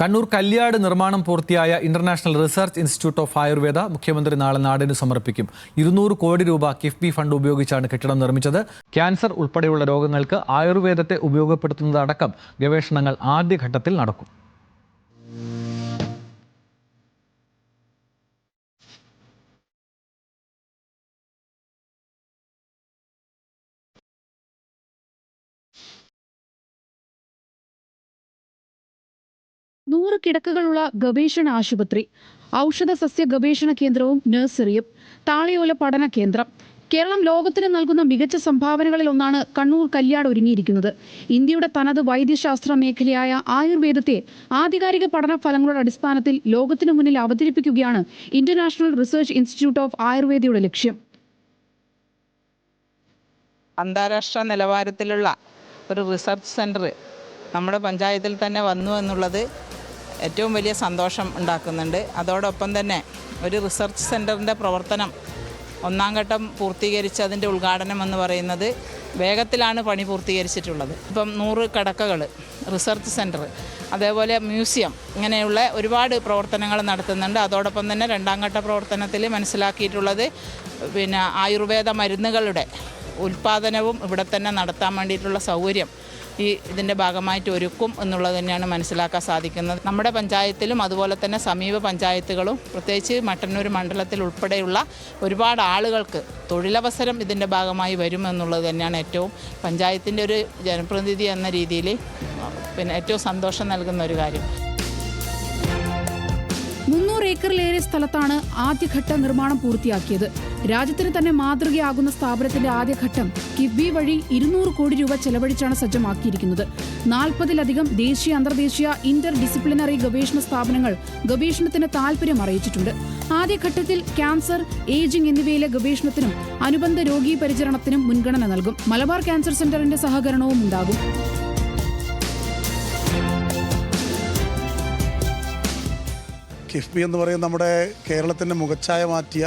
കണ്ണൂർ കല്യാട് നിർമ്മാണം പൂർത്തിയായ international research institute of Ayurveda മുഖ്യമന്ത്രി നാളെ നാടിന് സമർപ്പിക്കും. 200 കോടി രൂപ കിഫ്ബി ഫണ്ട് ഉപയോഗിച്ചാണ് കെട്ടിടം നിർമ്മിച്ചത്. ക്യാൻസർ ഉൾപ്പെടെയുള്ള രോഗങ്ങൾക്ക് ആയുർവേദത്തെ ഉപയോഗപ്പെടുത്തുന്നതടക്കം ഗവേഷണങ്ങൾ ആദ്യഘട്ടത്തിൽ നടക്കും. നൂറ് കിടക്കകളുള്ള ഗവേഷണ ആശുപത്രി, ഔഷധ സസ്യ ഗവേഷണ കേന്ദ്രവും നഴ്സറിയും, താളിയോല പഠന കേന്ദ്രം. കേരളം ലോകത്തിന് നൽകുന്ന മികച്ച സംഭാവനകളിൽ ഒന്നാണ് കണ്ണൂർ കല്യാട് ഒരുങ്ങിയിരിക്കുന്നത്. ഇന്ത്യയുടെ തനത് വൈദ്യശാസ്ത്ര മേഖലയായ ആയുർവേദത്തെ ആധികാരിക പഠന ഫലങ്ങളുടെ അടിസ്ഥാനത്തിൽ ലോകത്തിനു മുന്നിൽ അവതരിപ്പിക്കുകയാണ് ഇന്റർനാഷണൽ റിസർച്ച് ഇൻസ്റ്റിറ്റ്യൂട്ട് ഓഫ് ആയുർവേദയുടെ ലക്ഷ്യം. അന്താരാഷ്ട്ര നിലവാരത്തിലുള്ള ഒരു റിസർച്ച് സെൻറ്റർ നമ്മുടെ പഞ്ചായത്തിൽ തന്നെ വന്നു എന്നുള്ളത് ഏറ്റവും വലിയ സന്തോഷം ഉണ്ടാക്കുന്നുണ്ട്. അതോടൊപ്പം തന്നെ ഒരു റിസർച്ച് സെൻറ്ററിൻ്റെ പ്രവർത്തനം ഒന്നാം ഘട്ടം പൂർത്തീകരിച്ച് അതിൻ്റെ ഉദ്ഘാടനം എന്ന് പറയുന്നത് വേഗത്തിലാണ് പണി പൂർത്തീകരിച്ചിട്ടുള്ളത്. ഇപ്പം 100 കിടക്കകൾ, റിസർച്ച് സെൻറ്റർ, അതേപോലെ മ്യൂസിയം, ഇങ്ങനെയുള്ള ഒരുപാട് പ്രവർത്തനങ്ങൾ നടത്തുന്നുണ്ട്. അതോടൊപ്പം തന്നെ രണ്ടാം ഘട്ട പ്രവർത്തനത്തിൽ മനസ്സിലാക്കിയിട്ടുള്ളത് ആയുർവേദ മരുന്നുകളുടെ ഉൽപ്പാദനവും ഇവിടെ തന്നെ നടത്താൻ വേണ്ടിയിട്ടുള്ള സൗകര്യം ഇതിൻ്റെ ഭാഗമായിട്ട് ഒരുക്കും എന്നുള്ളത് തന്നെയാണ് മനസ്സിലാക്കാൻ സാധിക്കുന്നത്. നമ്മുടെ പഞ്ചായത്തിലും അതുപോലെ തന്നെ സമീപ പഞ്ചായത്തുകളും പ്രത്യേകിച്ച് മട്ടന്നൂർ മണ്ഡലത്തിൽ ഉൾപ്പെടെയുള്ള ഒരുപാട് ആളുകൾക്ക് തൊഴിലവസരം ഇതിൻ്റെ ഭാഗമായി വരുമെന്നുള്ളത് തന്നെയാണ് ഏറ്റവും പഞ്ചായത്തിൻ്റെ ഒരു ജനപ്രതിനിധി എന്ന രീതിയിൽ ഏറ്റവും സന്തോഷം നൽകുന്ന ഒരു കാര്യം. 300 ഏക്കറിലേറെ സ്ഥലത്താണ് ആദ്യഘട്ട നിർമ്മാണം പൂർത്തിയാക്കിയത്. രാജ്യത്തിന് തന്നെ മാതൃകയാകുന്ന സ്ഥാപനത്തിന്റെ ആദ്യഘട്ടം കിഫ്ബി വഴി 200 കോടി രൂപ ചെലവഴിച്ചാണ് സജ്ജമാക്കിയിരിക്കുന്നത്. 40-ലധികം ദേശീയ അന്തർദേശീയ ഇന്റർ ഡിസിപ്ലിനറി ഗവേഷണ സ്ഥാപനങ്ങൾ ഗവേഷണത്തിന് താൽപര്യം അറിയിച്ചിട്ടുണ്ട്. ആദ്യഘട്ടത്തിൽ ക്യാൻസർ, ഏജിംഗ് എന്നിവയിലെ ഗവേഷണത്തിനും അനുബന്ധ രോഗീ പരിചരണത്തിനും മുൻഗണന നൽകും. മലബാർ ക്യാൻസർ സെന്ററിന്റെ സഹകരണവും ഉണ്ടാകും. കിഫ്ബി എന്ന് പറയുന്നത് നമ്മുടെ കേരളത്തിൻ്റെ മുഖച്ഛായ മാറ്റിയ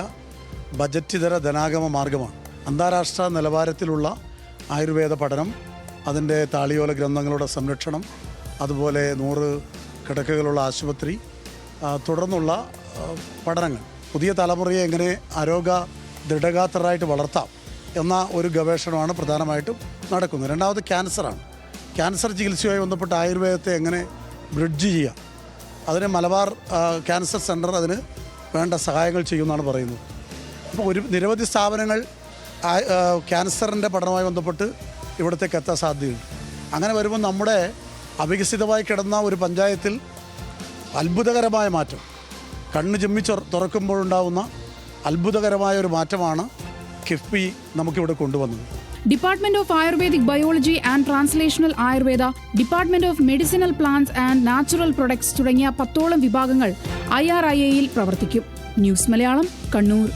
ബജറ്റിതര ധനാഗമ മാർഗമാണ്. അന്താരാഷ്ട്ര നിലവാരത്തിലുള്ള ആയുർവേദ പഠനം, അതിൻ്റെ താളിയോല ഗ്രന്ഥങ്ങളുടെ സംരക്ഷണം, അതുപോലെ 100 കിടക്കകളുള്ള ആശുപത്രി, തുടർന്നുള്ള പഠനങ്ങൾ, പുതിയ തലമുറയെ എങ്ങനെ ആരോഗ്യ ദൃഢഗാത്രരായിട്ട് വളർത്താം എന്ന ഒരു ഗവേഷണമാണ് പ്രധാനമായിട്ടും നടക്കുന്നത്. രണ്ടാമത് ക്യാൻസറാണ്. ക്യാൻസർ ചികിത്സയുമായി ബന്ധപ്പെട്ട ആയുർവേദത്തെ എങ്ങനെ ബ്രിഡ്ജ് ചെയ്യാം, അതിന് മലബാർ ക്യാൻസർ സെൻറ്റർ അതിന് വേണ്ട സഹായങ്ങൾ ചെയ്യുമെന്നാണ് പറയുന്നത്. അപ്പോൾ നിരവധി സ്ഥാപനങ്ങൾ ക്യാൻസറിൻ്റെ പഠനവുമായി ബന്ധപ്പെട്ട് ഇവിടത്തേക്ക് എത്താൻ സാധ്യതയുണ്ട്. അങ്ങനെ വരുമ്പോൾ നമ്മുടെ അവികസിതമായി കിടന്ന ഒരു പഞ്ചായത്തിൽ അത്ഭുതകരമായ മാറ്റം, കണ്ണ് ചിമ്മി തുറക്കുമ്പോഴുണ്ടാവുന്ന അത്ഭുതകരമായ ഒരു മാറ്റമാണ് കിഫ്ബി നമുക്കിവിടെ കൊണ്ടുവന്നത്. Department of ayurvedic biology and translational Ayurveda, department of medicinal plants and natural products തുടങ്ങിയ 10ഓളം വിഭാഗങ്ങൾ IRIA-യിൽ പ്രവർത്തിക്കും. ന്യൂസ് മലയാളം, കണ്ണൂർ.